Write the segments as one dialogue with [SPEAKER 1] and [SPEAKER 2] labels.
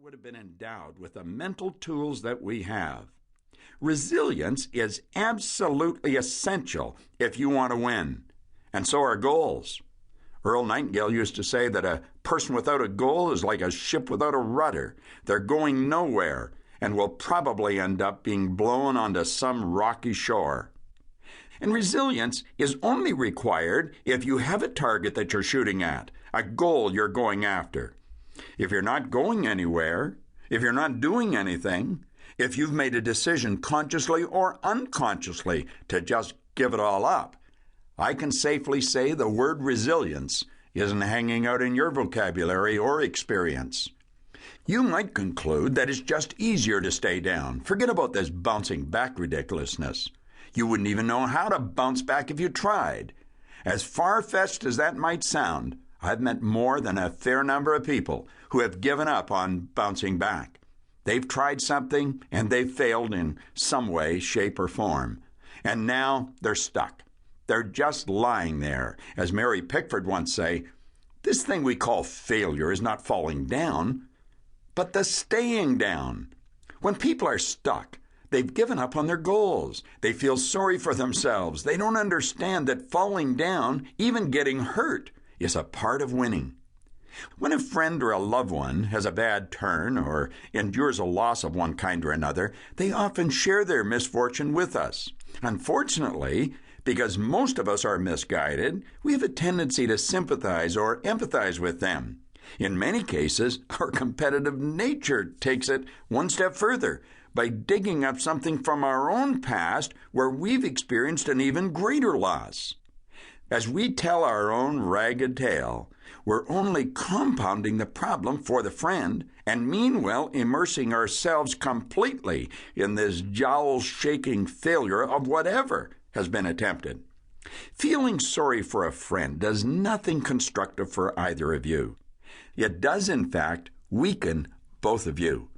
[SPEAKER 1] would have been endowed with the mental tools that we have. Resilience is absolutely essential if you want to win, and so are goals. Earl Nightingale used to say that a person without a goal is like a ship without a rudder. They're going nowhere and will probably end up being blown onto some rocky shore. And resilience is only required if you have a target that you're shooting at, a goal you're going after. If you're not going anywhere, if you're not doing anything, if you've made a decision consciously or unconsciously to just give it all up, I can safely say the word resilience isn't hanging out in your vocabulary or experience. You might conclude that it's just easier to stay down. Forget about this bouncing back ridiculousness. You wouldn't even know how to bounce back if you tried. As far-fetched as that might sound, I've met more than a fair number of people who have given up on bouncing back. They've tried something and they've failed in some way, shape, or form. And now they're stuck. They're just lying there. As Mary Pickford once said, this thing we call failure is not falling down, but the staying down. When people are stuck, they've given up on their goals. They feel sorry for themselves. They don't understand that falling down, even getting hurt, is a part of winning. When a friend or a loved one has a bad turn or endures a loss of one kind or another, they often share their misfortune with us. Unfortunately, because most of us are misguided, we have a tendency to sympathize or empathize with them. In many cases, our competitive nature takes it one step further by digging up something from our own past where we've experienced an even greater loss. As we tell our own ragged tale, we're only compounding the problem for the friend and meanwhile immersing ourselves completely in this jowl-shaking failure of whatever has been attempted. Feeling sorry for a friend does nothing constructive for either of you. It does, in fact, weaken both of you.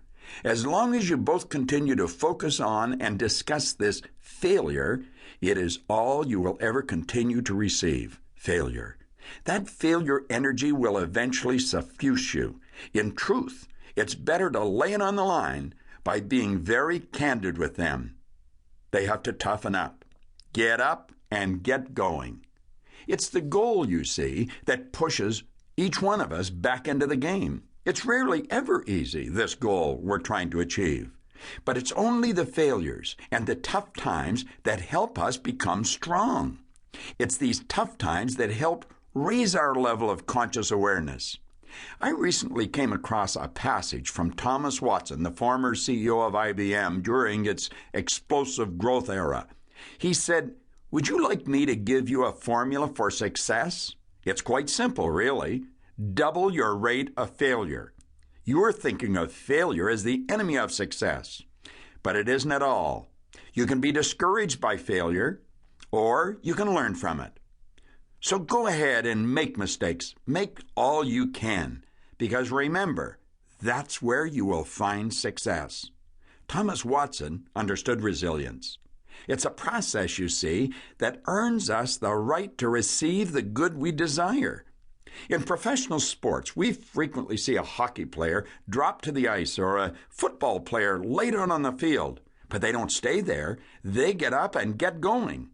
[SPEAKER 1] As long as you both continue to focus on and discuss this failure, it is all you will ever continue to receive, failure. That failure energy will eventually suffuse you. In truth, it's better to lay it on the line by being very candid with them. They have to toughen up, get up, and get going. It's the goal, you see, that pushes each one of us back into the game. It's rarely ever easy, this goal we're trying to achieve. But it's only the failures and the tough times that help us become strong. It's these tough times that help raise our level of conscious awareness. I recently came across a passage from Thomas Watson, the former CEO of IBM, during its explosive growth era. He said, "Would you like me to give you a formula for success? It's quite simple, really. Double your rate of failure." You're thinking of failure as the enemy of success, but it isn't at all. You can be discouraged by failure, or you can learn from it. So go ahead and make mistakes. Make all you can, because remember, that's where you will find success. Thomas Watson understood resilience. It's a process, you see, that earns us the right to receive the good we desire. In professional sports, we frequently see a hockey player drop to the ice or a football player laid out on the field, but they don't stay there. They get up and get going.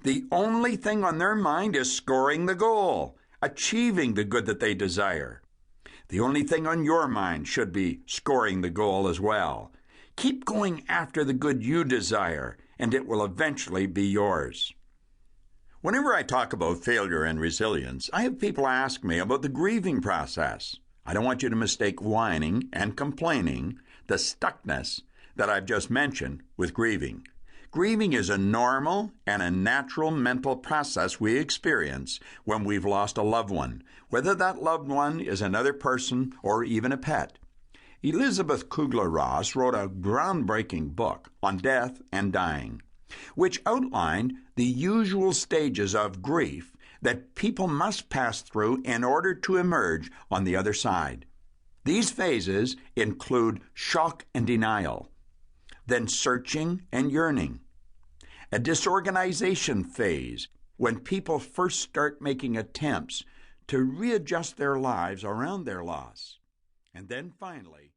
[SPEAKER 1] The only thing on their mind is scoring the goal, achieving the good that they desire. The only thing on your mind should be scoring the goal as well. Keep going after the good you desire, and it will eventually be yours. Whenever I talk about failure and resilience, I have people ask me about the grieving process. I don't want you to mistake whining and complaining, the stuckness that I've just mentioned, with grieving. Grieving is a normal and a natural mental process we experience when we've lost a loved one, whether that loved one is another person or even a pet. Elizabeth Kubler-Ross wrote a groundbreaking book on death and dying, which outlined the usual stages of grief that people must pass through in order to emerge on the other side. These phases include shock and denial, then searching and yearning, a disorganization phase when people first start making attempts to readjust their lives around their loss, and then finally,